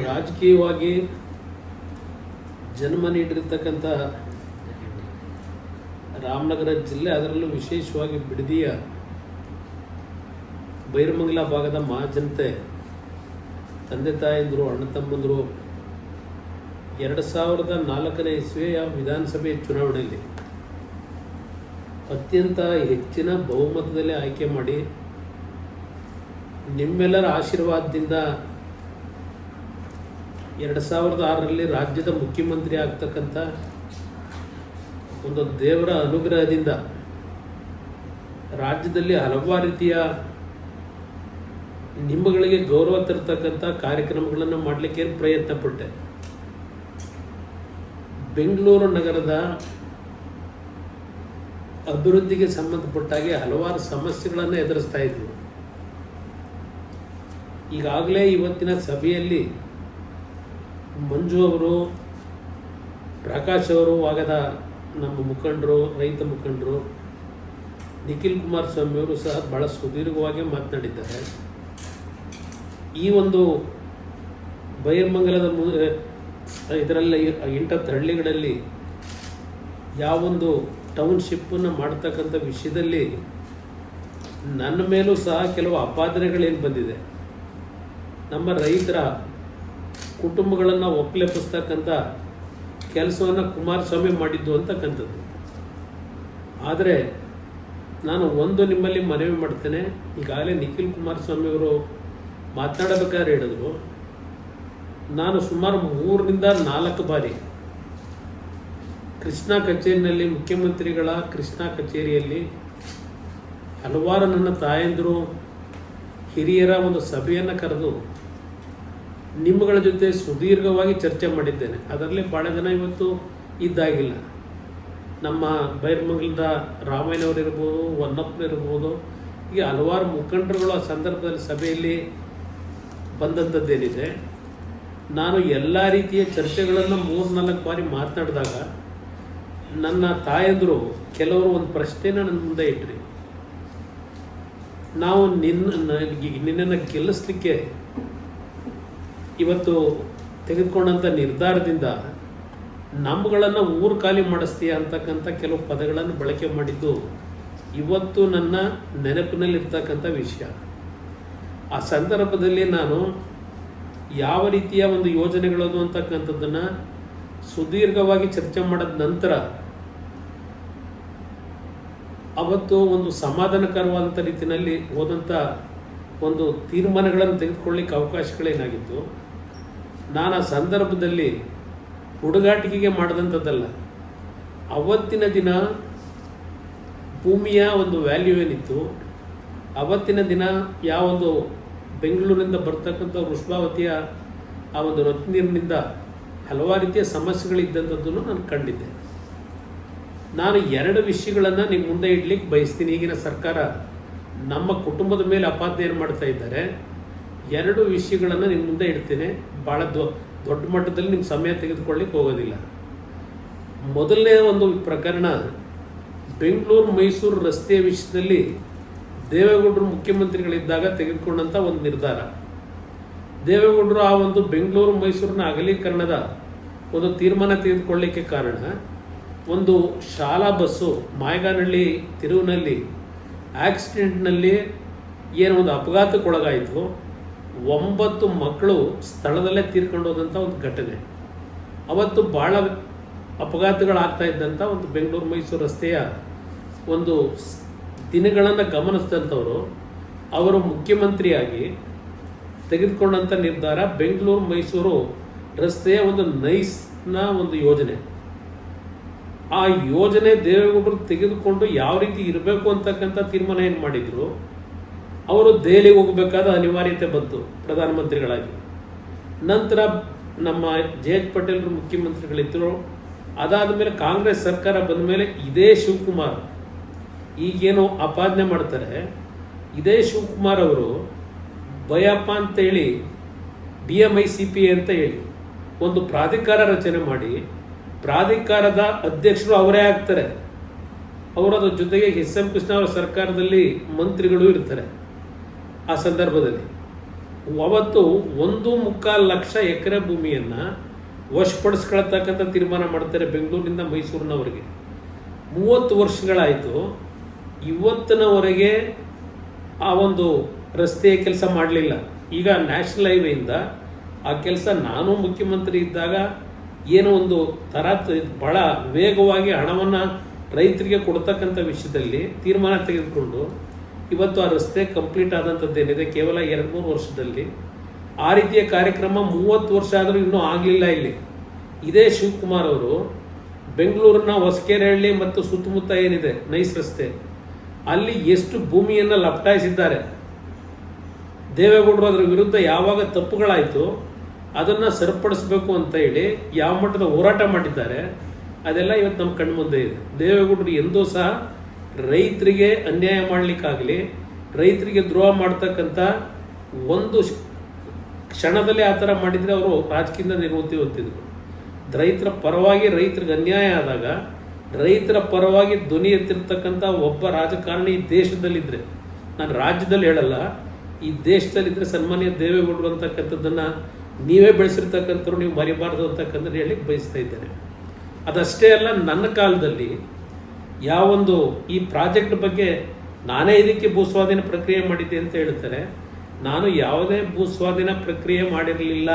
ರಾಜಕೀಯವಾಗಿ ಜನ್ಮ ನೀಡಿರ್ತಕ್ಕಂಥ ರಾಮನಗರ ಜಿಲ್ಲೆ, ಅದರಲ್ಲೂ ವಿಶೇಷವಾಗಿ ಬಿಡದಿಯ ಬೈರಮಂಗಲ ಭಾಗದ ಮಹಾಜನತೆ, ತಂದೆ ತಾಯಂದರು, ಅಣ್ಣ ತಮ್ಮಂದರು 2004ನೇ ಇಸ್ವಿಯ ವಿಧಾನಸಭೆ ಚುನಾವಣೆಯಲ್ಲಿ ಅತ್ಯಂತ ಹೆಚ್ಚಿನ ಬಹುಮತದಲ್ಲಿ ಆಯ್ಕೆ ಮಾಡಿ ನಿಮ್ಮೆಲ್ಲರ ಆಶೀರ್ವಾದದಿಂದ 2006ರಲ್ಲಿ ರಾಜ್ಯದ ಮುಖ್ಯಮಂತ್ರಿ ಆಗ್ತಕ್ಕಂಥ ಒಂದು ದೇವರ ಅನುಗ್ರಹದಿಂದ ರಾಜ್ಯದಲ್ಲಿ ಹಲವಾರು ರೀತಿಯ ನಿಮ್ಮಗಳಿಗೆ ಗೌರವ ತರ್ತಕ್ಕಂಥ ಕಾರ್ಯಕ್ರಮಗಳನ್ನು ಮಾಡಲಿಕ್ಕೆ ಪ್ರಯತ್ನ ಪಟ್ಟೆ. ಬೆಂಗಳೂರು ನಗರದ ಅಭಿವೃದ್ಧಿಗೆ ಸಂಬಂಧಪಟ್ಟಾಗೆ ಹಲವಾರು ಸಮಸ್ಯೆಗಳನ್ನು ಎದುರಿಸ್ತಾ ಇದ್ವಿ. ಈಗಾಗಲೇ ಇವತ್ತಿನ ಸಭೆಯಲ್ಲಿ ಮಂಜು ಅವರು, ಪ್ರಕಾಶ್ ಅವರು, ವಾಗದ ನಮ್ಮ ಮುಖಂಡರು, ರೈತ ಮುಖಂಡರು, ನಿಖಿಲ್ ಕುಮಾರಸ್ವಾಮಿ ಅವರು ಸಹ ಬಹಳ ಸುದೀರ್ಘವಾಗಿ ಮಾತನಾಡಿದ್ದಾರೆ. ಈ ಒಂದು ಬೈರಮಂಗಲದ ಇದರಲ್ಲಿ 8 ಹಳ್ಳಿಗಳಲ್ಲಿ ಯಾವೊಂದು ಟೌನ್ಶಿಪ್ಪನ್ನು ಮಾಡ್ತಕ್ಕಂಥ ವಿಷಯದಲ್ಲಿ ನನ್ನ ಮೇಲೂ ಸಹ ಕೆಲವು ಅಪಾದನೆಗಳೇನು ಬಂದಿದೆ. ನಮ್ಮ ರೈತರ ಕುಟುಂಬಗಳನ್ನು ಒಕ್ಕಲೆಪಿಸ್ತಕ್ಕಂಥ ಕೆಲಸವನ್ನು ಕುಮಾರಸ್ವಾಮಿ ಮಾಡಿದ್ದು ಅಂತಕ್ಕಂಥದ್ದು. ಆದರೆ ನಾನು ಒಂದು ನಿಮ್ಮಲ್ಲಿ ಮನವಿ ಮಾಡ್ತೇನೆ. ಈಗಾಗಲೇ ನಿಖಿಲ್ ಕುಮಾರಸ್ವಾಮಿ ಅವರು ಮಾತನಾಡಬೇಕಾದ್ರೆ ಹೇಳಿದ್ರು, ನಾನು ಸುಮಾರು 3ರಿಂದ 4 ಬಾರಿ ಕೃಷ್ಣಾ ಕಚೇರಿನಲ್ಲಿ, ಮುಖ್ಯಮಂತ್ರಿಗಳ ಕೃಷ್ಣಾ ಕಚೇರಿಯಲ್ಲಿ ಹಲವಾರು ನನ್ನ ತಾಯಂದಿರು, ಹಿರಿಯರ ಒಂದು ಸಭೆಯನ್ನು ಕರೆದು ನಿಮ್ಮಗಳ ಜೊತೆ ಸುದೀರ್ಘವಾಗಿ ಚರ್ಚೆ ಮಾಡಿದ್ದೇನೆ. ಅದರಲ್ಲಿ ಭಾಳ ಜನ ಇವತ್ತು ಇದ್ದಾಗಿಲ್ಲ. ನಮ್ಮ ಬೈರಮಂಗಲದ ರಾಮಯ್ಯನವರಿರ್ಬೋದು, ಹೊನ್ನಪ್ಪನಿರ್ಬೋದು, ಹೀಗೆ ಹಲವಾರು ಮುಖಂಡರುಗಳು ಆ ಸಂದರ್ಭದಲ್ಲಿ ಸಭೆಯಲ್ಲಿ ಬಂದಂಥದ್ದೇನಿದೆ. ನಾನು ಎಲ್ಲ ರೀತಿಯ ಚರ್ಚೆಗಳನ್ನು 3-4 ಬಾರಿ ಮಾತನಾಡಿದಾಗ ನನ್ನ ತಾಯಂದರು ಕೆಲವರು ಒಂದು ಪ್ರಶ್ನೆನ ನನ್ನ ಮುಂದೆ ಇಟ್ರಿ. ನಾವು ನಿನ್ನನ್ನು ಗೆಲ್ಲಿಸ್ಲಿಕ್ಕೆ ಇವತ್ತು ತೆಗೆದುಕೊಂಡಂಥ ನಿರ್ಧಾರದಿಂದ ನಮ್ಮಗಳನ್ನು ಊರು ಖಾಲಿ ಮಾಡಿಸ್ತೀಯ ಅಂತಕ್ಕಂಥ ಕೆಲವು ಪದಗಳನ್ನು ಬಳಕೆ ಮಾಡಿದ್ದು ಇವತ್ತು ನನ್ನ ನೆನಪಿನಲ್ಲಿರ್ತಕ್ಕಂಥ ವಿಷಯ. ಆ ಸಂದರ್ಭದಲ್ಲಿ ನಾನು ಯಾವ ರೀತಿಯ ಒಂದು ಯೋಜನೆಗಳದು ಅಂತಕ್ಕಂಥದ್ದನ್ನು ಸುದೀರ್ಘವಾಗಿ ಚರ್ಚೆ ಮಾಡಿದ ನಂತರ ಅವತ್ತು ಒಂದು ಸಮಾಧಾನಕರವಾದಂಥ ರೀತಿಯಲ್ಲಿ ಹೋದಂಥ ಒಂದು ತೀರ್ಮಾನಗಳನ್ನು ತೆಗೆದುಕೊಳ್ಳಿಕ್ಕೆ ಅವಕಾಶಗಳೇನಾಗಿತ್ತು. ನಾನು ಆ ಸಂದರ್ಭದಲ್ಲಿ ಹುಡುಗಾಟಿಕೆಗೆ ಮಾಡಿದಂಥದ್ದಲ್ಲ. ಅವತ್ತಿನ ದಿನ ಭೂಮಿಯ ಒಂದು ವ್ಯಾಲ್ಯೂ ಏನಿತ್ತು, ಅವತ್ತಿನ ದಿನ ಯಾವೊಂದು ಬೆಂಗಳೂರಿನಿಂದ ಬರ್ತಕ್ಕಂಥ ವೃಷಭಾವತಿಯ ಆ ಒಂದು ರತ್ನೀರಿನಿಂದ ಹಲವಾರು ರೀತಿಯ ಸಮಸ್ಯೆಗಳಿದ್ದಂಥದ್ದನ್ನು ನಾನು ಕಂಡಿದ್ದೆ. ನಾನು 2 ವಿಷಯಗಳನ್ನು ನಿಮ್ಮ ಮುಂದೆ ಇಡ್ಲಿಕ್ಕೆ ಬಯಸ್ತೀನಿ. ಈಗಿನ ಸರ್ಕಾರ ನಮ್ಮ ಕುಟುಂಬದ ಮೇಲೆ ಅಪಾದನೆಯನ್ನು ಮಾಡ್ತಾ ಇದ್ದಾರೆ. 2 ವಿಷಯಗಳನ್ನು ನಿಮ್ಮ ಮುಂದೆ ಇಡ್ತೇನೆ. ಭಾಳ ದೊಡ್ಡ ಮಟ್ಟದಲ್ಲಿ ನಿಮ್ಮ ಸಮಯ ತೆಗೆದುಕೊಳ್ಳಿಕ್ಕೆ ಹೋಗೋದಿಲ್ಲ. ಮೊದಲನೇ ಒಂದು ಪ್ರಕರಣ, ಬೆಂಗಳೂರು ಮೈಸೂರು ರಸ್ತೆಯ ವಿಷಯದಲ್ಲಿ ದೇವೇಗೌಡರು ಮುಖ್ಯಮಂತ್ರಿಗಳಿದ್ದಾಗ ತೆಗೆದುಕೊಂಡಂಥ ಒಂದು ನಿರ್ಧಾರ. ದೇವೇಗೌಡರು ಆ ಒಂದು ಬೆಂಗಳೂರು ಮೈಸೂರಿನ ಅಗಲೀಕರಣದ ಒಂದು ತೀರ್ಮಾನ ತೆಗೆದುಕೊಳ್ಳಲಿಕ್ಕೆ ಕಾರಣ, ಒಂದು ಶಾಲಾ ಬಸ್ಸು ಮಾಯಗಾನಹಳ್ಳಿ ತಿರುವಿನಲ್ಲಿ ಆಕ್ಸಿಡೆಂಟ್ನಲ್ಲಿ ಏನೋ ಒಂದು ಅಪಘಾತಕ್ಕೊಳಗಾಯಿತು. 9 ಮಕ್ಕಳು ಸ್ಥಳದಲ್ಲೇ ತೀರ್ಕೊಂಡು ಹೋದಂಥ ಒಂದು ಘಟನೆ. ಅವತ್ತು ಭಾಳ ಅಪಘಾತಗಳಾಗ್ತಾ ಇದ್ದಂಥ ಒಂದು ಬೆಂಗಳೂರು ಮೈಸೂರು ರಸ್ತೆಯ ಒಂದು ದಿನಗಳನ್ನು ಗಮನಿಸಿದಂಥವರು, ಅವರು ಮುಖ್ಯಮಂತ್ರಿಯಾಗಿ ತೆಗೆದುಕೊಂಡಂಥ ನಿರ್ಧಾರ ಬೆಂಗಳೂರು ಮೈಸೂರು ರಸ್ತೆಯ ಒಂದು ನೈಸ್ನ ಒಂದು ಯೋಜನೆ. ಆ ಯೋಜನೆ ದೇವೇಗೌಡರು ತೆಗೆದುಕೊಂಡು ಯಾವ ರೀತಿ ಇರಬೇಕು ಅಂತಕ್ಕಂಥ ತೀರ್ಮಾನ ಏನು ಮಾಡಿದ್ರು, ಅವರು ದೆಹಲಿಗೆ ಹೋಗಬೇಕಾದ ಅನಿವಾರ್ಯತೆ ಬಂತು ಪ್ರಧಾನಮಂತ್ರಿಗಳಾಗಿ. ನಂತರ ನಮ್ಮ ಜೆ.ಎಚ್. ಪಟೇಲ್ರು ಮುಖ್ಯಮಂತ್ರಿಗಳಿದ್ದರು. ಅದಾದ ಮೇಲೆ ಕಾಂಗ್ರೆಸ್ ಸರ್ಕಾರ ಬಂದ ಮೇಲೆ ಇದೇ ಶಿವಕುಮಾರ್ ಈಗೇನು ಅಪಾದನೆ ಮಾಡ್ತಾರೆ, ಇದೇ ಶಿವಕುಮಾರ್ ಅವರು ಭಯಪ್ಪ ಅಂತೇಳಿ BMICPA ಅಂತ ಹೇಳಿ ಒಂದು ಪ್ರಾಧಿಕಾರ ರಚನೆ ಮಾಡಿ, ಪ್ರಾಧಿಕಾರದ ಅಧ್ಯಕ್ಷರು ಅವರೇ ಆಗ್ತಾರೆ. ಅವರ ಜೊತೆಗೆ ಎಸ್.ಎಂ. ಕೃಷ್ಣ ಅವರ ಸರ್ಕಾರದಲ್ಲಿ ಮಂತ್ರಿಗಳು ಇರ್ತಾರೆ. ಆ ಸಂದರ್ಭದಲ್ಲಿ ಅವತ್ತು 1.25 ಲಕ್ಷ ಎಕರೆ ಭೂಮಿಯನ್ನು ವಶಪಡಿಸ್ಕೊಳ್ತಕ್ಕಂಥ ತೀರ್ಮಾನ ಮಾಡ್ತಾರೆ ಬೆಂಗಳೂರಿನಿಂದ ಮೈಸೂರಿನವರೆಗೆ. 30 ವರ್ಷಗಳಾಯಿತು, ಇವತ್ತಿನವರೆಗೆ ಆ ಒಂದು ರಸ್ತೆಯ ಕೆಲಸ ಮಾಡಲಿಲ್ಲ. ಈಗ ನ್ಯಾಷನಲ್ ಹೈವೇಯಿಂದ ಆ ಕೆಲಸ ನಾನು ಮುಖ್ಯಮಂತ್ರಿ ಇದ್ದಾಗ ಏನೋ ಒಂದು ಭಾಳ ವೇಗವಾಗಿ ಹಣವನ್ನು ರೈತರಿಗೆ ಕೊಡ್ತಕ್ಕಂಥ ವಿಷಯದಲ್ಲಿ ತೀರ್ಮಾನ ತೆಗೆದುಕೊಂಡು ಇವತ್ತು ಆ ರಸ್ತೆ ಕಂಪ್ಲೀಟ್ ಆದಂಥದ್ದೇನಿದೆ ಕೇವಲ 2-3 ವರ್ಷದಲ್ಲಿ. ಆ ರೀತಿಯ ಕಾರ್ಯಕ್ರಮ 30 ವರ್ಷ ಆದರೂ ಇನ್ನೂ ಆಗಲಿಲ್ಲ. ಇಲ್ಲಿ ಇದೇ ಶಿವಕುಮಾರ್ ಅವರು ಬೆಂಗಳೂರಿನ ಹೊಸಕೆರೆಹಳ್ಳಿ ಮತ್ತು ಸುತ್ತಮುತ್ತ ಏನಿದೆ ನೈಸ್ ರಸ್ತೆ, ಅಲ್ಲಿ ಎಷ್ಟು ಭೂಮಿಯನ್ನು ಲಪಟಾಯಿಸಿದ್ದಾರೆ. ದೇವೇಗೌಡರು ಅದರ ವಿರುದ್ಧ ಯಾವಾಗ ತಪ್ಪುಗಳಾಯಿತು ಅದನ್ನು ಸರಿಪಡಿಸಬೇಕು ಅಂತ ಹೇಳಿ ಯಾವ ಮಟ್ಟದ ಹೋರಾಟ ಮಾಡಿದ್ದಾರೆ ಅದೆಲ್ಲ ಇವತ್ತು ನಮ್ಮ ಕಣ್ಣು ಮುಂದೆ ಇದೆ. ದೇವೇಗೌಡರು ಎಂದೂ ಸಹ ರೈತರಿಗೆ ಅನ್ಯಾಯ ಮಾಡಲಿಕ್ಕಾಗಲಿ, ರೈತರಿಗೆ ದ್ರೋಹ ಮಾಡ್ತಕ್ಕಂಥ ಒಂದು ಕ್ಷಣದಲ್ಲಿ ಆ ಥರ ಮಾಡಿದರೆ ಅವರು ರಾಜಕೀಯದಿಂದ ನಿವೃತ್ತಿ ಹೊಂದಿದ್ರು. ರೈತರ ಪರವಾಗಿ ರೈತರಿಗೆ ಅನ್ಯಾಯ ಆದಾಗ ರೈತರ ಪರವಾಗಿ ಧ್ವನಿ ಎತ್ತಿರ್ತಕ್ಕಂಥ ಒಬ್ಬ ರಾಜಕಾರಣಿ ಈ ದೇಶದಲ್ಲಿದ್ದರೆ, ನಾನು ರಾಜ್ಯದಲ್ಲಿ ಹೇಳಲ್ಲ, ಈ ದೇಶದಲ್ಲಿದ್ದರೆ ಸನ್ಮಾನ್ಯ ದೇವೇಗೌಡರು ಅಂತಕ್ಕಂಥದ್ದನ್ನು ನೀವೇ ಬೆಳೆಸಿರ್ತಕ್ಕಂಥವ್ರು ನೀವು ಮರಿಬಾರ್ದು ಅಂತಕ್ಕಂಥದ್ದು ಹೇಳಲಿಕ್ಕೆ ಬಯಸ್ತಾ ಇದ್ದೇನೆ. ಅದಷ್ಟೇ ಅಲ್ಲ, ನನ್ನ ಕಾಲದಲ್ಲಿ ಯಾವೊಂದು ಈ ಪ್ರಾಜೆಕ್ಟ್ ಬಗ್ಗೆ ನಾನೇ ಇದಕ್ಕೆ ಭೂಸ್ವಾಧೀನ ಪ್ರಕ್ರಿಯೆ ಮಾಡಿದ್ದೆ ಅಂತ ಹೇಳ್ತಾರೆ. ನಾನು ಯಾವುದೇ ಭೂಸ್ವಾಧೀನ ಪ್ರಕ್ರಿಯೆ ಮಾಡಿರಲಿಲ್ಲ.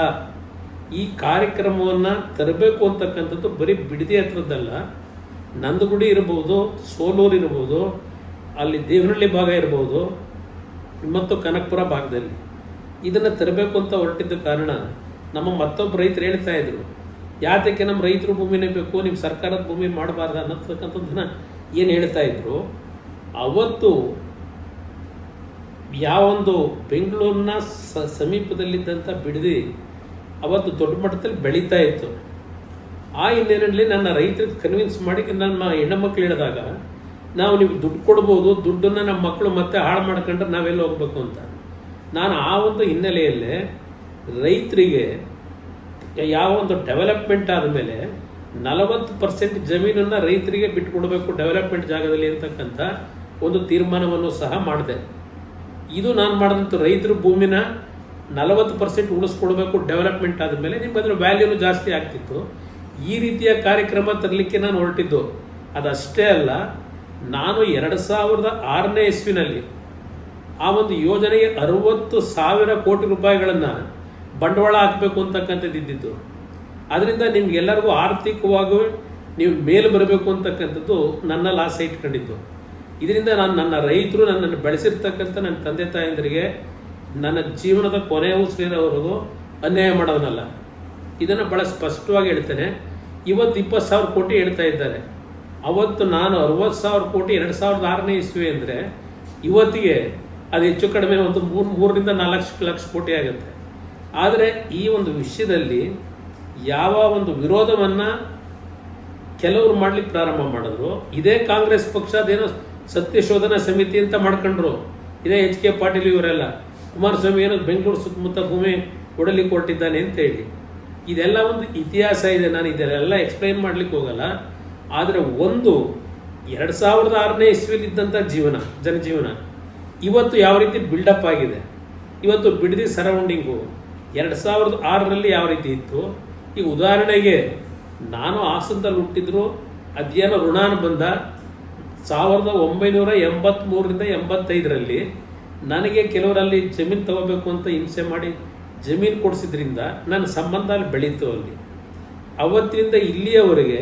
ಈ ಕಾರ್ಯಕ್ರಮವನ್ನು ತರಬೇಕು ಅಂತಕ್ಕಂಥದ್ದು ಬರೀ ಬಿಡದಿ ಹತ್ರದ್ದಲ್ಲ, ನಂದಗುಡಿ ಇರ್ಬೋದು, ಸೋಲೂರು ಇರ್ಬೋದು, ಅಲ್ಲಿ ದೇವನಹಳ್ಳಿ ಭಾಗ ಇರ್ಬೋದು ಮತ್ತು ಕನಕಪುರ ಭಾಗದಲ್ಲಿ ಇದನ್ನು ತರಬೇಕು ಅಂತ ಹೊರಟಿದ್ದ ಕಾರಣ ನಮ್ಮ ಮತ್ತೊಬ್ಬ ರೈತರು ಹೇಳ್ತಾ ಇದ್ರು, ಯಾತಕ್ಕೆ ನಮ್ಮ ರೈತರು ಭೂಮಿನೇ ಬೇಕು, ನಿಮ್ಮ ಸರ್ಕಾರದ ಭೂಮಿ ಮಾಡಬಾರ್ದು ಅನ್ನತಕ್ಕಂಥದ್ದನ್ನು ಏನು ಹೇಳ್ತಾ ಇದ್ರು. ಅವತ್ತು ಯಾವೊಂದು ಬೆಂಗಳೂರಿನ ಸಮೀಪದಲ್ಲಿದ್ದಂಥ ಬಿಡದಿ ಅವತ್ತು ದೊಡ್ಡ ಮಟ್ಟದಲ್ಲಿ ಬೆಳೀತಾ ಇತ್ತು. ಆ ಹಿನ್ನೆಲೆಯಲ್ಲಿ ನನ್ನ ರೈತರಿಗೆ ಕನ್ವಿನ್ಸ್ ಮಾಡಿ ನನ್ನ ಹೆಣ್ಣುಮಕ್ಳು ಹೇಳಿದಾಗ, ನಾವು ನೀವು ದುಡ್ಡು ಕೊಡ್ಬೋದು, ದುಡ್ಡನ್ನು ನಮ್ಮ ಮಕ್ಕಳು ಮತ್ತೆ ಹಾಳು ಮಾಡ್ಕೊಂಡ್ರೆ ನಾವೆಲ್ಲ ಹೋಗ್ಬೇಕು ಅಂತ. ನಾನು ಆ ಒಂದು ಹಿನ್ನೆಲೆಯಲ್ಲೇ ರೈತರಿಗೆ ಯಾವ ಒಂದು ಡೆವಲಪ್ಮೆಂಟ್ ಆದಮೇಲೆ 40% ಜಮೀನನ್ನು ರೈತರಿಗೆ ಬಿಟ್ಟುಕೊಡ್ಬೇಕು ಡೆವಲಪ್ಮೆಂಟ್ ಜಾಗದಲ್ಲಿ ಅಂತಕ್ಕಂಥ ಒಂದು ತೀರ್ಮಾನವನ್ನು ಸಹ ಮಾಡಿದೆ. ಇದು ನಾನು ಮಾಡಿದಂಥ ರೈತರ ಭೂಮಿನ 40% ಉಳಿಸ್ಕೊಡ್ಬೇಕು ಡೆವಲಪ್ಮೆಂಟ್ ಆದಮೇಲೆ ನಿಮ್ಗೆ ಅದರ ವ್ಯಾಲ್ಯೂನು ಜಾಸ್ತಿ ಆಗ್ತಿತ್ತು. ಈ ರೀತಿಯ ಕಾರ್ಯಕ್ರಮ ತರಲಿಕ್ಕೆ ನಾನು ಹೊರಟಿದ್ದು. ಅದಷ್ಟೇ ಅಲ್ಲ, ನಾನು 2006ನೇ ಇಸ್ವಿನಲ್ಲಿ ಆ ಒಂದು ಯೋಜನೆಗೆ 60,000 ಕೋಟಿ ರೂಪಾಯಿಗಳನ್ನು ಬಂಡವಾಳ ಹಾಕಬೇಕು ಅಂತಕ್ಕಂಥದ್ದು ಇದ್ದಿದ್ದು. ಅದರಿಂದ ನಿಮ್ಗೆಲ್ಲರಿಗೂ ಆರ್ಥಿಕವಾಗಿ ನೀವು ಮೇಲೆ ಬರಬೇಕು ಅಂತಕ್ಕಂಥದ್ದು ನನ್ನಲ್ಲಿ ಆಸೆ ಇಟ್ಕೊಂಡಿದ್ದು. ಇದರಿಂದ ನಾನು ನನ್ನ ರೈತರು ನನ್ನನ್ನು ಬೆಳೆಸಿರ್ತಕ್ಕಂಥ ನನ್ನ ತಂದೆ ತಾಯಂದರಿಗೆ ನನ್ನ ಜೀವನದ ಕೊನೆಯ ಉಸಿರಿರೋವರೆಗೂ ಅನ್ಯಾಯ ಮಾಡೋನಲ್ಲ. ಇದನ್ನು ಭಾಳ ಸ್ಪಷ್ಟವಾಗಿ ಹೇಳ್ತೇನೆ. ಇವತ್ತು 20,000 ಕೋಟಿ ಹೇಳ್ತಾ ಇದ್ದಾರೆ. ಅವತ್ತು ನಾನು 60,000 ಕೋಟಿ 2006ನೇ ಇಸ್ವಿ ಅಂದರೆ ಇವತ್ತಿಗೆ ಅದು ಹೆಚ್ಚು ಕಡಿಮೆ ಒಂದು 3ರಿಂದ 4 ಲಕ್ಷ ಕೋಟಿ ಆಗುತ್ತೆ. ಆದರೆ ಈ ಒಂದು ವಿಷಯದಲ್ಲಿ ಯಾವ ಒಂದು ವಿರೋಧವನ್ನು ಕೆಲವರು ಮಾಡಲಿಕ್ಕೆ ಪ್ರಾರಂಭ ಮಾಡಿದ್ರು. ಇದೇ ಕಾಂಗ್ರೆಸ್ ಪಕ್ಷ ಅದೇನೋ ಸತ್ಯಶೋಧನಾ ಸಮಿತಿ ಅಂತ ಮಾಡ್ಕೊಂಡ್ರು. ಇದೇ HK ಪಾಟೀಲ್ ಇವರೆಲ್ಲ, ಕುಮಾರಸ್ವಾಮಿ ಏನೋ ಬೆಂಗಳೂರು ಸುತ್ತಮುತ್ತ ಭೂಮಿ ಕೊಡಲಿಕ್ಕೆ ಕೊಟ್ಟಿದ್ದಾನೆ ಅಂತ ಹೇಳಿ. ಇದೆಲ್ಲ ಒಂದು ಇತಿಹಾಸ ಇದೆ, ನಾನು ಇದೆಲ್ಲ ಎಕ್ಸ್ಪ್ಲೈನ್ ಮಾಡ್ಲಿಕ್ಕೆ ಹೋಗಲ್ಲ. ಆದರೆ ಒಂದು 2006ನೇ ಇಸ್ವಿಲಿದ್ದಂಥ ಜನಜೀವನ ಇವತ್ತು ಯಾವ ರೀತಿ ಬಿಲ್ಡಪ್ ಆಗಿದೆ. ಇವತ್ತು ಬಿಡದಿ ಸರೌಂಡಿಂಗು 2006ರಲ್ಲಿ ಯಾವ ರೀತಿ ಇತ್ತು. ಈಗ ಉದಾಹರಣೆಗೆ ನಾನು ಹಾಸನದಲ್ಲಿ ಹುಟ್ಟಿದ್ರು, ಅದೇನೋ ಋಣಾನುಬಂಧ 1983ರಿಂದ 85ರಲ್ಲಿ ನನಗೆ ಕೆಲವರಲ್ಲಿ ಜಮೀನು ತಗೋಬೇಕು ಅಂತ ಹಿಂಸೆ ಮಾಡಿ ಜಮೀನು ಕೊಡಿಸಿದ್ರಿಂದ ನನ್ನ ಸಂಬಂಧ ಅಲ್ಲಿ ಬೆಳೀತು. ಅಲ್ಲಿ ಅವತ್ತಿನಿಂದ ಇಲ್ಲಿಯವರೆಗೆ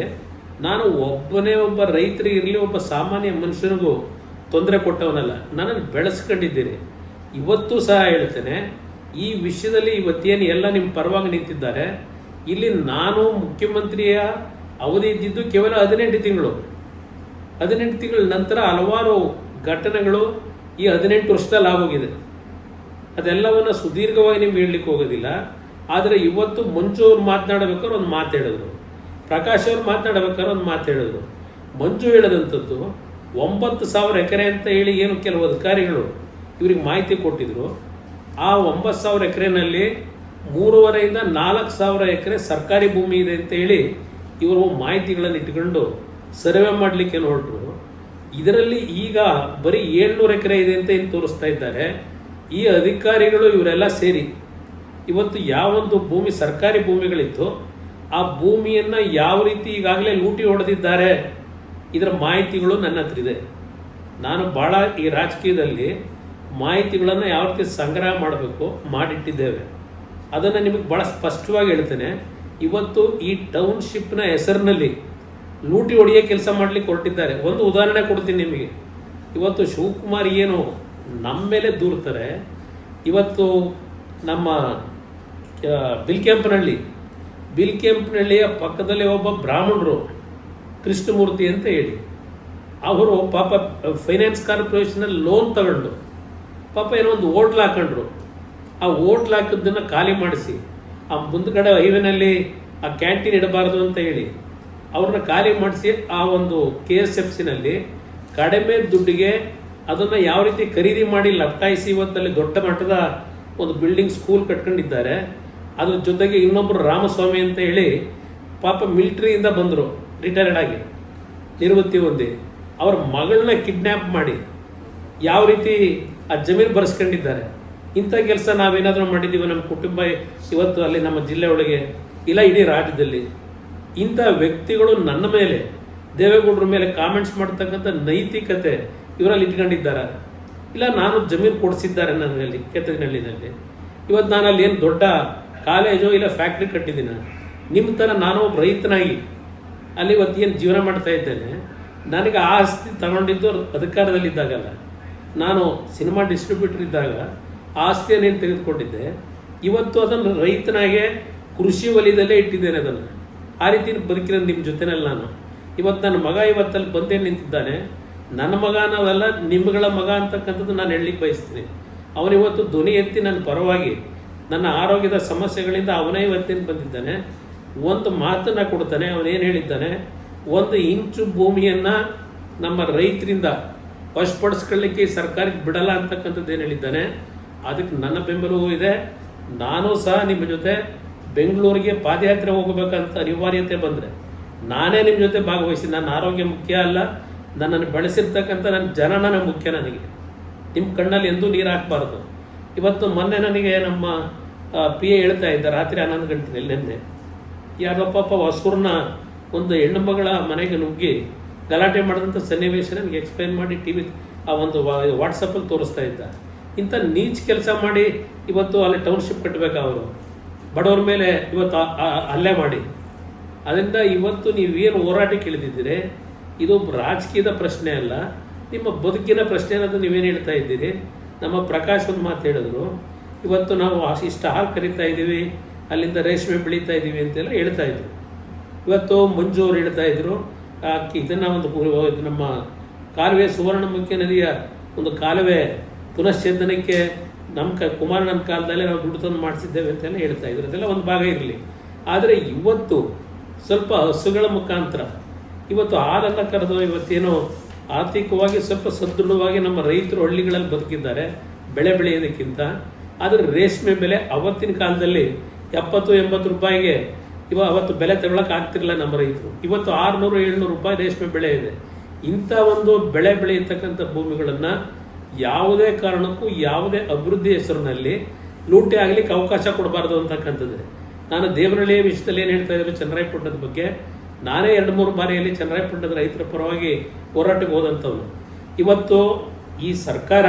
ನಾನು ಒಬ್ಬ ರೈತರಿಗೆ ಇರಲಿ, ಒಬ್ಬ ಸಾಮಾನ್ಯ ಮನುಷ್ಯನಿಗೂ ತೊಂದರೆ ಕೊಟ್ಟವನಲ್ಲ, ನನ್ನನ್ನು ಬೆಳೆಸ್ಕೊಂಡಿದ್ದೀನಿ. ಇವತ್ತು ಸಹ ಹೇಳ್ತೇನೆ, ಈ ವಿಷಯದಲ್ಲಿ ಇವತ್ತೇನು ಎಲ್ಲ ನಿಮ್ಮ ಪರವಾಗಿ ನಿಂತಿದ್ದಾರೆ. ಇಲ್ಲಿ ನಾನು ಮುಖ್ಯಮಂತ್ರಿಯ ಅವಧಿ ಇದ್ದಿದ್ದು ಕೇವಲ 18 ತಿಂಗಳು. 18 ತಿಂಗಳ ನಂತರ ಹಲವಾರು ಘಟನೆಗಳು ಈ 18 ವರ್ಷದಲ್ಲಿ ಆಗೋಗಿದೆ. ಅದೆಲ್ಲವನ್ನು ಸುದೀರ್ಘವಾಗಿ ನಿಮ್ಗೆ ಹೇಳಲಿಕ್ಕೆ ಹೋಗೋದಿಲ್ಲ. ಆದರೆ ಇವತ್ತು ಮಂಜು ಅವ್ರು ಮಾತನಾಡಬೇಕಾದ್ರೆ ಒಂದು ಮಾತು ಹೇಳಿದ್ರು, ಪ್ರಕಾಶ್ ಅವ್ರು ಮಾತನಾಡಬೇಕಾದ್ರೆ ಒಂದು ಮಾತು ಹೇಳಿದ್ರು. ಮಂಜು ಹೇಳಿದಂಥದ್ದು 9,000 ಎಕರೆ ಅಂತ ಹೇಳಿ ಏನು ಕೆಲವು ಅಧಿಕಾರಿಗಳು ಇವ್ರಿಗೆ ಮಾಹಿತಿ ಕೊಟ್ಟಿದ್ರು. ಆ 9,000 ಎಕರೆನಲ್ಲಿ 3,500ರಿಂದ 4,000 ಎಕರೆ ಸರ್ಕಾರಿ ಭೂಮಿ ಇದೆ ಅಂತ ಹೇಳಿ ಇವರು ಮಾಹಿತಿಗಳನ್ನು ಇಟ್ಕೊಂಡು ಸರ್ವೆ ಮಾಡಲಿಕ್ಕೆ ಹೊರಟರು. ಇದರಲ್ಲಿ ಈಗ ಬರೀ 700 ಎಕರೆ ಇದೆ ಅಂತ ಏನು ತೋರಿಸ್ತಾ ಇದ್ದಾರೆ. ಈ ಅಧಿಕಾರಿಗಳು ಇವರೆಲ್ಲ ಸೇರಿ ಇವತ್ತು ಯಾವೊಂದು ಭೂಮಿ ಸರ್ಕಾರಿ ಭೂಮಿಗಳಿತ್ತು ಆ ಭೂಮಿಯನ್ನು ಯಾವ ರೀತಿ ಈಗಾಗಲೇ ಲೂಟಿ ಹೊಡೆದಿದ್ದಾರೆ ಇದರ ಮಾಹಿತಿಗಳು ನನ್ನ ಹತ್ರ ಇದೆ. ನಾನು ಭಾಳ ಈ ರಾಜಕೀಯದಲ್ಲಿ ಮಾಹಿತಿಗಳನ್ನು ಯಾವ ರೀತಿ ಸಂಗ್ರಹ ಮಾಡಬೇಕು ಮಾಡಿಟ್ಟಿದ್ದೇವೆ. ಅದನ್ನು ನಿಮಗೆ ಭಾಳ ಸ್ಪಷ್ಟವಾಗಿ ಹೇಳ್ತೇನೆ. ಇವತ್ತು ಈ ಟೌನ್ಶಿಪ್ನ ಹೆಸರಿನಲ್ಲಿ ಲೂಟಿ ಹೊಡೆಯೋ ಕೆಲಸ ಮಾಡಲಿಕ್ಕೆ ಹೊರಟಿದ್ದಾರೆ. ಒಂದು ಉದಾಹರಣೆ ಕೊಡ್ತೀನಿ ನಿಮಗೆ. ಇವತ್ತು ಶಿವಕುಮಾರ್ ಏನು ನಮ್ಮ ಮೇಲೆ ದೂರ್ತಾರೆ, ಇವತ್ತು ನಮ್ಮ ಬಿಲ್ಕೆಂಪ್ನಹಳ್ಳಿಯ ಪಕ್ಕದಲ್ಲಿ ಒಬ್ಬ ಬ್ರಾಹ್ಮಣರು ಕೃಷ್ಣಮೂರ್ತಿ ಅಂತ ಹೇಳಿ ಅವರು ಪಾಪ ಫೈನಾನ್ಸ್ ಕಾರ್ಪೊರೇಷನಲ್ಲಿ ಲೋನ್ ತಗೊಂಡು ಪಾಪ ಏನೋ ಒಂದು ಹೋಟ್ಲ್ ಹಾಕೊಂಡ್ರು. ಆ ಹೋಟ್ಲ್ ಹಾಕಿದ್ದನ್ನು ಖಾಲಿ ಮಾಡಿಸಿ ಆ ಮುಂದ್ಗಡೆ ಹೈವೇನಲ್ಲಿ ಆ ಕ್ಯಾಂಟೀನ್ ಇಡಬಾರ್ದು ಅಂತ ಹೇಳಿ ಅವ್ರನ್ನ ಖಾಲಿ ಮಾಡಿಸಿ ಆ ಒಂದು KSFCನಲ್ಲಿ ಕಡಿಮೆ ದುಡ್ಡಿಗೆ ಅದನ್ನು ಯಾವ ರೀತಿ ಖರೀದಿ ಮಾಡಿ ಲಟ್ಟಾಯಿಸಿ ಇವತ್ತಲ್ಲಿ ದೊಡ್ಡ ಮಟ್ಟದ ಒಂದು ಬಿಲ್ಡಿಂಗ್ ಸ್ಕೂಲ್ ಕಟ್ಕೊಂಡಿದ್ದಾರೆ. ಅದ್ರ ಜೊತೆಗೆ ಇನ್ನೊಬ್ಬರು ರಾಮಸ್ವಾಮಿ ಅಂತ ಹೇಳಿ ಪಾಪ ಮಿಲಿಟರಿಯಿಂದ ಬಂದರು, ರಿಟೈರ್ಡ್ ಆಗಿ ನಿವೃತ್ತಿ ಹೊಂದಿ ಅವ್ರ ಮಗಳನ್ನ ಕಿಡ್ನ್ಯಾಪ್ ಮಾಡಿ ಯಾವ ರೀತಿ ಆ ಜಮೀನು ಬರೆಸ್ಕೊಂಡಿದ್ದಾರೆ. ಇಂಥ ಕೆಲಸ ನಾವೇನಾದರೂ ಮಾಡಿದ್ದೀವಿ ನಮ್ಮ ಕುಟುಂಬ ಇವತ್ತು ಅಲ್ಲಿ ನಮ್ಮ ಜಿಲ್ಲೆ ಒಳಗೆ ಇಲ್ಲ ಇಡೀ ರಾಜ್ಯದಲ್ಲಿ. ಇಂಥ ವ್ಯಕ್ತಿಗಳು ನನ್ನ ಮೇಲೆ ದೇವೇಗೌಡರ ಮೇಲೆ ಕಾಮೆಂಟ್ಸ್ ಮಾಡ್ತಕ್ಕಂಥ ನೈತಿಕತೆ ಇವರಲ್ಲಿ ಇಟ್ಕೊಂಡಿದ್ದಾರೆ. ಇಲ್ಲ ನಾನು ಜಮೀನು ಕೊಡಿಸಿದ್ದಾರೆ ನನ್ನಲ್ಲಿ ಕೆತ್ತನಹಳ್ಳಿನಲ್ಲಿ. ಇವತ್ತು ನಾನು ಅಲ್ಲಿ ಏನು ದೊಡ್ಡ ಕಾಲೇಜು ಇಲ್ಲ ಫ್ಯಾಕ್ಟ್ರಿ ಕಟ್ಟಿದ್ದೀನಿ. ನಿಮ್ಮ ಥರ ನಾನು ಒಬ್ಬ ರೈತನಾಗಿ ಅಲ್ಲಿ ಇವತ್ತು ಏನು ಜೀವನ ಮಾಡ್ತಾ ಇದ್ದೇನೆ. ನನಗೆ ಆ ಆಸ್ತಿ ತಗೊಂಡಿದ್ದು ಅಧಿಕಾರದಲ್ಲಿದ್ದಾಗಲ್ಲ, ನಾನು ಸಿನಿಮಾ ಡಿಸ್ಟ್ರಿಬ್ಯೂಟರ್ ಇದ್ದಾಗ ಆ ಆಸ್ತಿಯನ್ನೇನು ತೆಗೆದುಕೊಂಡಿದ್ದೆ. ಇವತ್ತು ಅದನ್ನು ರೈತನಾಗೆ ಕೃಷಿ ವಲಯದಲ್ಲೇ ಇಟ್ಟಿದ್ದೇನೆ. ಅದನ್ನು ಆ ರೀತಿ ಬದುಕಿರೋದು ನಿಮ್ಮ ಜೊತೆನಲ್ಲಿ ನಾನು. ಇವತ್ತು ನನ್ನ ಮಗ ಇವತ್ತಲ್ಲಿ ಬಂದೇ ನಿಂತಿದ್ದಾನೆ. ನನ್ನ ಮಗ ಅನ್ನೋದಲ್ಲ, ನಿಮ್ಮಗಳ ಮಗ ಅಂತಕ್ಕಂಥದ್ದು ನಾನು ಹೇಳಲಿಕ್ಕೆ ಬಯಸ್ತೀನಿ. ಅವನಿವತ್ತು ಧ್ವನಿ ಎತ್ತಿ ನನ್ನ ಪರವಾಗಿ ನನ್ನ ಆರೋಗ್ಯದ ಸಮಸ್ಯೆಗಳಿಂದ ಅವನೇ ಇವತ್ತೇನು ಬಂದಿದ್ದಾನೆ. ಒಂದು ಮಾತನ್ನು ಕೊಡ್ತಾನೆ. ಅವನೇನು ಹೇಳಿದ್ದಾನೆ, 1 ಇಂಚು ಭೂಮಿಯನ್ನು ನಮ್ಮ ರೈತರಿಂದ ವಶಪಡಿಸ್ಕೊಳ್ಳಿಕ್ಕೆ ಸರ್ಕಾರಕ್ಕೆ ಬಿಡಲ್ಲ ಅಂತಕ್ಕಂಥದ್ದು ಏನು ಹೇಳಿದ್ದಾನೆ. ಅದಕ್ಕೆ ನನ್ನ ಬೆಂಬಲವೂ ಇದೆ. ನಾನು ಸಹ ನಿಮ್ಮ ಜೊತೆ ಬೆಂಗಳೂರಿಗೆ ಪಾದಯಾತ್ರೆ ಹೋಗಬೇಕಂತ ಅನಿವಾರ್ಯತೆ ಬಂದರೆ ನಾನೇ ನಿಮ್ಮ ಜೊತೆ ಭಾಗವಹಿಸಿ. ನನ್ನ ಆರೋಗ್ಯ ಮುಖ್ಯ ಅಲ್ಲ, ನನ್ನನ್ನು ಬೆಳೆಸಿರ್ತಕ್ಕಂಥ ನನ್ನ ಜನನ ಮುಖ್ಯ. ನನಗೆ ನಿಮ್ಮ ಕಣ್ಣಲ್ಲಿ ಎಂದೂ ನೀರು ಹಾಕಬಾರ್ದು. ಇವತ್ತು ಮೊನ್ನೆ ನನಗೆ ನಮ್ಮ PA ಹೇಳ್ತಾ ಇದ್ದ ರಾತ್ರಿ 11 ಗಂಟೆಯಲ್ಲಿ ನಿನ್ನೆ ಯಾರೋ ಪಾಪ ಹೊಸೂರ್ನ ಒಂದು ಹೆಣ್ಣು ಮಗಳ ಮನೆಗೆ ನುಗ್ಗಿ ಗಲಾಟೆ ಮಾಡಿದಂಥ ಸನ್ನಿವೇಶ ನನಗೆ ಎಕ್ಸ್ಪ್ಲೈನ್ ಮಾಡಿ TV ಆ ಒಂದು ವಾಟ್ಸಪ್ಪಲ್ಲಿ ತೋರಿಸ್ತಾ ಇದ್ದ. ಇಂಥ ನೀಚ್ ಕೆಲಸ ಮಾಡಿ ಇವತ್ತು ಅಲ್ಲಿ ಟೌನ್ಶಿಪ್ ಕಟ್ಟಬೇಕು ಅವರು ಬಡವ್ರ ಮೇಲೆ ಇವತ್ತು ಹಲ್ಲೆ ಮಾಡಿ. ಅದರಿಂದ ಇವತ್ತು ನೀವೇನು ಹೋರಾಟಕ್ಕೆ ಇಳಿದಿದ್ದೀರಿ ಇದು ರಾಜಕೀಯದ ಪ್ರಶ್ನೆ ಅಲ್ಲ, ನಿಮ್ಮ ಬದುಕಿನ ಪ್ರಶ್ನೆ ಅನ್ನೋದು ನೀವೇನು ಹೇಳ್ತಾ ಇದ್ದೀರಿ. ನಮ್ಮ ಪ್ರಕಾಶ್ ಒಂದು ಮಾತು ಹೇಳಿದ್ರು, ಇವತ್ತು ನಾವು ಇಷ್ಟು ಹಾಲು ಕರಿತಾ ಇದ್ದೀವಿ, ಅಲ್ಲಿಂದ ರೇಷ್ಮೆ ಬೆಳೀತಾ ಇದ್ದೀವಿ ಅಂತೆಲ್ಲ ಹೇಳ್ತಾ ಇದ್ರು. ಇವತ್ತು ಮಂಜು ಅವರು ಹೇಳ್ತಾ ಇದ್ರು ಇದನ್ನು ಒಂದು ನಮ್ಮ ಕಾಲುವೆ ಸುವರ್ಣಮುಖಿ ನದಿಯ ಒಂದು ಕಾಲುವೆ ಪುನಶ್ಚೇತನಕ್ಕೆ ನಮ್ಮ ಕುಮಾರಣ್ಣನ ಕಾಲದಲ್ಲೇ ನಾವು ದುಡ್ಡು ತಂದು ಮಾಡಿಸಿದ್ದೇವೆ ಅಂತೆಲ್ಲ ಹೇಳ್ತಾ ಇದ್ರು. ಅದೆಲ್ಲ ಒಂದು ಭಾಗ ಇರಲಿ. ಆದರೆ ಇವತ್ತು ಸ್ವಲ್ಪ ಹಸುಗಳ ಮುಖಾಂತರ ಇವತ್ತು ಹಾಲೆಲ್ಲ ಕರೆದು ಇವತ್ತೇನೋ ಆರ್ಥಿಕವಾಗಿ ಸ್ವಲ್ಪ ಸದೃಢವಾಗಿ ನಮ್ಮ ರೈತರು ಹಳ್ಳಿಗಳಲ್ಲಿ ಬದುಕಿದ್ದಾರೆ ಬೆಳೆ ಬೆಳೆಯೋದಕ್ಕಿಂತ. ಆದರೆ ರೇಷ್ಮೆ ಬೆಲೆ ಅವತ್ತಿನ ಕಾಲದಲ್ಲಿ 70-80 ರೂಪಾಯಿಗೆ ಅವತ್ತು ಬೆಲೆ ತಗೊಳಕ್ಕೆ ಆಗ್ತಿರಲಿಲ್ಲ ನಮ್ಮ ರೈತರು. ಇವತ್ತು 600-700 ರೂಪಾಯಿ ರೇಷ್ಮೆ ಬೆಳೆ ಇದೆ. ಇಂಥ ಒಂದು ಬೆಳೆ ಬೆಳೆಯತಕ್ಕಂಥ ಭೂಮಿಗಳನ್ನು ಯಾವುದೇ ಕಾರಣಕ್ಕೂ ಯಾವುದೇ ಅಭಿವೃದ್ಧಿ ಹೆಸರಿನಲ್ಲಿ ಲೂಟಿ ಆಗಲಿಕ್ಕೆ ಅವಕಾಶ ಕೊಡಬಾರ್ದು ಅಂತಕ್ಕಂಥದ್ದು. ನಾನು ದೇವನಹಳ್ಳಿಯ ವಿಷಯದಲ್ಲಿ ಏನು ಹೇಳ್ತಾ ಇದ್ರು ಚನ್ನರಾಯಪಟ್ಟಣದ ಬಗ್ಗೆ, ನಾನೇ 2-3 ಬಾರಿಯಲ್ಲಿ ಚನ್ನರಾಯಪಟ್ಟಣದ ರೈತರ ಪರವಾಗಿ ಹೋರಾಟಕ್ಕೆ ಹೋದಂಥವ್ರು. ಇವತ್ತು ಈ ಸರ್ಕಾರ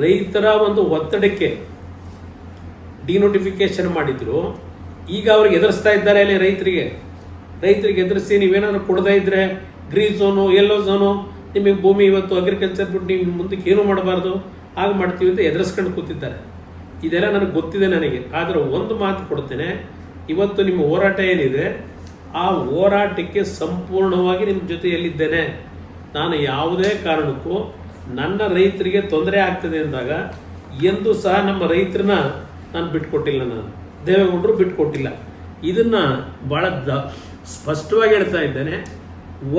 ರೈತರ ಒಂದು ಒತ್ತಡಕ್ಕೆ ಡಿನೋಟಿಫಿಕೇಶನ್ ಮಾಡಿದ್ರು. ಈಗ ಅವ್ರಿಗೆ ಎದುರಿಸ್ತಾ ಇದ್ದಾರೆ ಅಲ್ಲಿ ರೈತರಿಗೆ ಎದುರಿಸಿ ನೀವೇನಾದ್ರು ಕೊಡದೇ ಇದ್ರೆ ಗ್ರೀನ್ ಝೋನು ಯೆಲ್ಲೋ ಝೋನು ನಿಮಗೆ ಭೂಮಿ ಇವತ್ತು ಅಗ್ರಿಕಲ್ಚರ್ ಬಿಟ್ಟು ನೀವು ಮುಂದಕ್ಕೆ ಏನೂ ಮಾಡಬಾರ್ದು ಹಾಗೆ ಮಾಡ್ತೀವಿ ಅಂತ ಎದುರಿಸ್ಕೊಂಡು ಕೂತಿದ್ದಾರೆ. ಇದೆಲ್ಲ ನನಗೆ ಗೊತ್ತಿದೆ ನನಗೆ. ಆದರೆ ಒಂದು ಮಾತು ಕೊಡ್ತೇನೆ, ಇವತ್ತು ನಿಮ್ಮ ಹೋರಾಟ ಏನಿದೆ ಆ ಹೋರಾಟಕ್ಕೆ ಸಂಪೂರ್ಣವಾಗಿ ನಿಮ್ಮ ಜೊತೆಯಲ್ಲಿದ್ದೇನೆ. ನಾನು ಯಾವುದೇ ಕಾರಣಕ್ಕೂ ನನ್ನ ರೈತರಿಗೆ ತೊಂದರೆ ಆಗ್ತದೆ ಅಂದಾಗ ಎಂದೂ ಸಹ ನಮ್ಮ ರೈತರನ್ನ ನಾನು ಬಿಟ್ಕೊಟ್ಟಿಲ್ಲ. ನಾನು ದೇವೇಗೌಡರು ಬಿಟ್ಕೊಟ್ಟಿಲ್ಲ. ಇದನ್ನು ಭಾಳ ಸ್ಪಷ್ಟವಾಗಿ ಹೇಳ್ತಾ ಇದ್ದೇನೆ.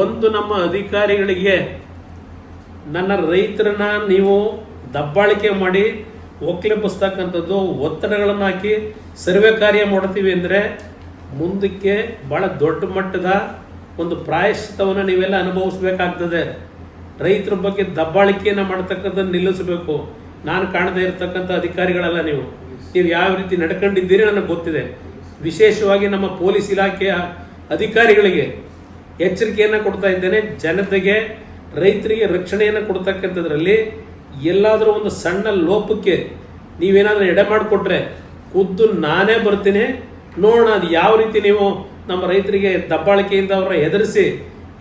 ಒಂದು ನಮ್ಮ ಅಧಿಕಾರಿಗಳಿಗೆ ನನ್ನ ರೈತರನ್ನ ನೀವು ದಬ್ಬಾಳಿಕೆ ಮಾಡಿ ಒಕ್ಕಲೆಬ್ಬಿಸ್ತಕ್ಕಂಥದ್ದು ಒತ್ತಡಗಳನ್ನು ಹಾಕಿ ಸರ್ವೆ ಕಾರ್ಯ ಮಾಡ್ತೀವಿ ಅಂದರೆ ಮುಂದಕ್ಕೆ ಭಾಳ ದೊಡ್ಡ ಮಟ್ಟದ ಒಂದು ಪ್ರಾಯಶ್ಚಿತ್ತವನ್ನು ನೀವೆಲ್ಲ ಅನುಭವಿಸ್ಬೇಕಾಗ್ತದೆ. ರೈತರ ಬಗ್ಗೆ ದಬ್ಬಾಳಿಕೆಯನ್ನು ಮಾಡ್ತಕ್ಕಂಥದ್ದು ನಿಲ್ಲಿಸಬೇಕು. ನಾನು ಕಾಣದೇ ಇರತಕ್ಕಂಥ ಅಧಿಕಾರಿಗಳಲ್ಲ ನೀವು. ನೀವು ಯಾವ ರೀತಿ ನಡ್ಕೊಂಡಿದ್ದೀರಿ ನನಗೆ ಗೊತ್ತಿದೆ. ವಿಶೇಷವಾಗಿ ನಮ್ಮ ಪೊಲೀಸ್ ಇಲಾಖೆಯ ಅಧಿಕಾರಿಗಳಿಗೆ ಎಚ್ಚರಿಕೆಯನ್ನು ಕೊಡ್ತಾ ಇದ್ದೇನೆ. ಜನತೆಗೆ, ರೈತರಿಗೆ ರಕ್ಷಣೆಯನ್ನು ಕೊಡ್ತಕ್ಕಂಥದ್ರಲ್ಲಿ ಎಲ್ಲಾದರೂ ಒಂದು ಸಣ್ಣ ಲೋಪಕ್ಕೆ ನೀವೇನಾದರೂ ಎಡೆ ಮಾಡಿಕೊಟ್ರೆ ಖುದ್ದು ನಾನೇ ಬರ್ತೀನಿ, ನೋಡೋಣ ಅದು ಯಾವ ರೀತಿ ನೀವು ನಮ್ಮ ರೈತರಿಗೆ ದಬ್ಬಾಳಿಕೆಯಿಂದ ಅವರ ಎದುರಿಸಿ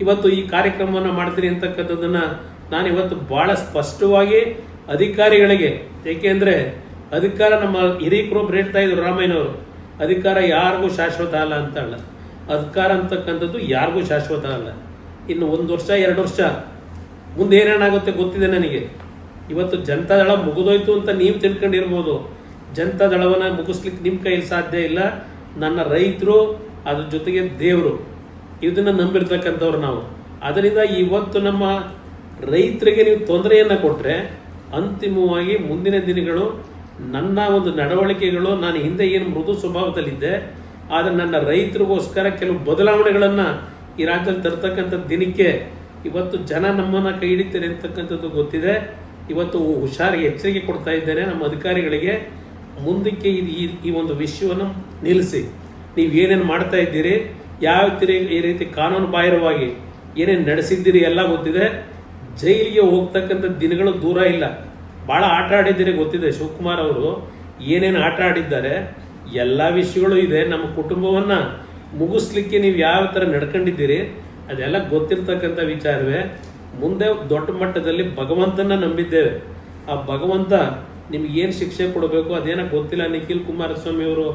ಇವತ್ತು ಈ ಕಾರ್ಯಕ್ರಮವನ್ನು ಮಾಡ್ತೀನಿ ಅಂತಕ್ಕಂಥದ್ದನ್ನು ನಾನು ಇವತ್ತು ಭಾಳ ಸ್ಪಷ್ಟವಾಗಿ ಅಧಿಕಾರಿಗಳಿಗೆ, ಏಕೆಂದರೆ ಅಧಿಕಾರ ನಮ್ಮ ಹಿರೀಕರೊಬ್ರು ಹೇಳ್ತಾ ಇದ್ರು ರಾಮಯ್ಯನವರು, ಅಧಿಕಾರ ಯಾರಿಗೂ ಶಾಶ್ವತ ಅಲ್ಲ ಅಂತ ಅಲ್ಲ. ಅಧಿಕಾರ ಅಂತಕ್ಕಂಥದ್ದು ಯಾರಿಗೂ ಶಾಶ್ವತ ಅಲ್ಲ. ಇನ್ನು 1 ವರ್ಷ 2 ವರ್ಷ ಮುಂದೆ ಏನೇನಾಗುತ್ತೆ ಗೊತ್ತಿದೆ ನನಗೆ. ಇವತ್ತು ಜನತಾದಳ ಮುಗಿದೋಯ್ತು ಅಂತ ನೀವು ತಿಳ್ಕೊಂಡಿರ್ಬೋದು. ಜನತಾದಳವನ್ನು ಮುಗಿಸ್ಲಿಕ್ಕೆ ನಿಮ್ಮ ಕೈಯಲ್ಲಿ ಸಾಧ್ಯ ಇಲ್ಲ. ನನ್ನ ರೈತರು, ಅದ್ರ ಜೊತೆಗೆ ದೇವರು, ಇದನ್ನು ನಂಬಿರ್ತಕ್ಕಂಥವ್ರು ನಾವು. ಅದರಿಂದ ಇವತ್ತು ನಮ್ಮ ರೈತರಿಗೆ ನೀವು ತೊಂದರೆಯನ್ನು ಕೊಟ್ಟರೆ ಅಂತಿಮವಾಗಿ ಮುಂದಿನ ದಿನಗಳು ನನ್ನ ಒಂದು ನಡವಳಿಕೆಗಳು, ನಾನು ಹಿಂದೆ ಏನು ಮೃದು ಸ್ವಭಾವದಲ್ಲಿದ್ದೆ, ಆದರೆ ನನ್ನ ರೈತರಿಗೋಸ್ಕರ ಕೆಲವು ಬದಲಾವಣೆಗಳನ್ನು ಈ ರಾಜ್ಯದಲ್ಲಿ ತರ್ತಕ್ಕಂಥ ದಿನಕ್ಕೆ ಇವತ್ತು ಜನ ನಮ್ಮನ್ನು ಕೈ ಹಿಡಿತಾರೆ ಅಂತಕ್ಕಂಥದ್ದು ಗೊತ್ತಿದೆ. ಇವತ್ತು ಹುಷಾರಿಗೆ ಎಚ್ಚರಿಕೆ ಕೊಡ್ತಾ ಇದ್ದೇನೆ ನಮ್ಮ ಅಧಿಕಾರಿಗಳಿಗೆ. ಮುಂದಕ್ಕೆ ಈ ಒಂದು ವಿಷಯವನ್ನು ನಿಲ್ಲಿಸಿ, ನೀವು ಏನೇನು ಮಾಡ್ತಾ ಇದ್ದೀರಿ, ಯಾವ ಈ ರೀತಿ ಕಾನೂನು ಬಾಹಿರವಾಗಿ ಏನೇನು ನಡೆಸಿದ್ದೀರಿ ಎಲ್ಲ ಗೊತ್ತಿದೆ. ಜೈಲಿಗೆ ಹೋಗ್ತಕ್ಕಂಥ ದಿನಗಳು ದೂರ ಇಲ್ಲ. ಭಾಳ ಆಟ ಆಡಿದ್ದೀರಿ ಗೊತ್ತಿದೆ. ಶಿವಕುಮಾರ್ ಅವರು ಏನೇನು ಆಟ ಆಡಿದ್ದಾರೆ ಎಲ್ಲ ವಿಷಯಗಳು ಇದೆ. ನಮ್ಮ ಕುಟುಂಬವನ್ನು ಮುಗಿಸ್ಲಿಕ್ಕೆ ನೀವು ಯಾವ ಥರ ನಡ್ಕೊಂಡಿದ್ದೀರಿ ಅದೆಲ್ಲ ಗೊತ್ತಿರ್ತಕ್ಕಂಥ ವಿಚಾರವೇ. ಮುಂದೆ ದೊಡ್ಡ ಮಟ್ಟದಲ್ಲಿ ಭಗವಂತನ ನಂಬಿದ್ದೇವೆ. ಆ ಭಗವಂತ ನಿಮ್ಗೆ ಏನು ಶಿಕ್ಷೆ ಕೊಡಬೇಕು ಅದೇನೋ ಗೊತ್ತಿಲ್ಲ. ನಿಖಿಲ್ ಕುಮಾರಸ್ವಾಮಿ ಅವರು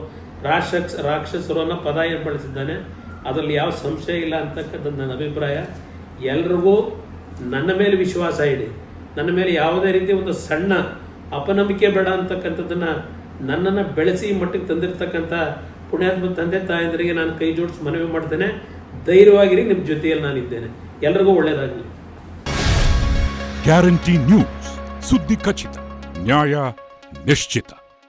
ರಾಕ್ಷಸರು ಅನ್ನೋ ಪದ ಏನು ಬಳಸಿದ್ದಾನೆ, ಅದರಲ್ಲಿ ಯಾವ ಸಂಶಯ ಇಲ್ಲ ಅಂತಕ್ಕಂಥದ್ದು ನನ್ನ ಅಭಿಪ್ರಾಯ. ಎಲ್ರಿಗೂ ನನ್ನ ಮೇಲೆ ವಿಶ್ವಾಸ ಇದೆ. ನನ್ನ ಮೇಲೆ ಯಾವುದೇ ರೀತಿ ಒಂದು ಸಣ್ಣ ಅಪನಂಬಿಕೆ ಬೇಡ ಅಂತಕ್ಕಂಥದ್ದನ್ನು ನನ್ನನ್ನು ಬೆಳೆಸಿ ಈ ಮಟ್ಟಿಗೆ ತಂದಿರ್ತಕ್ಕಂಥ ಪುಣ್ಯಾತ್ಮ ತಂದೆ ತಾಯಂದರಿಗೆ ನಾನು ಕೈ ಜೋಡಿಸಿ ಮನವಿ ಮಾಡ್ತೇನೆ. ಧೈರ್ಯವಾಗಿರಿ, ನಿಮ್ಮ ಜೊತೆಯಲ್ಲಿ ನಾನಿದ್ದೇನೆ. ಎಲ್ರಿಗೂ ಒಳ್ಳೆಯದಾಗಲಿ. ಗ್ಯಾರಂಟಿ ನ್ಯೂಸ್, ಸುದ್ದಿ ಖಚಿತ, ನ್ಯಾಯ ನಿಶ್ಚಿತ.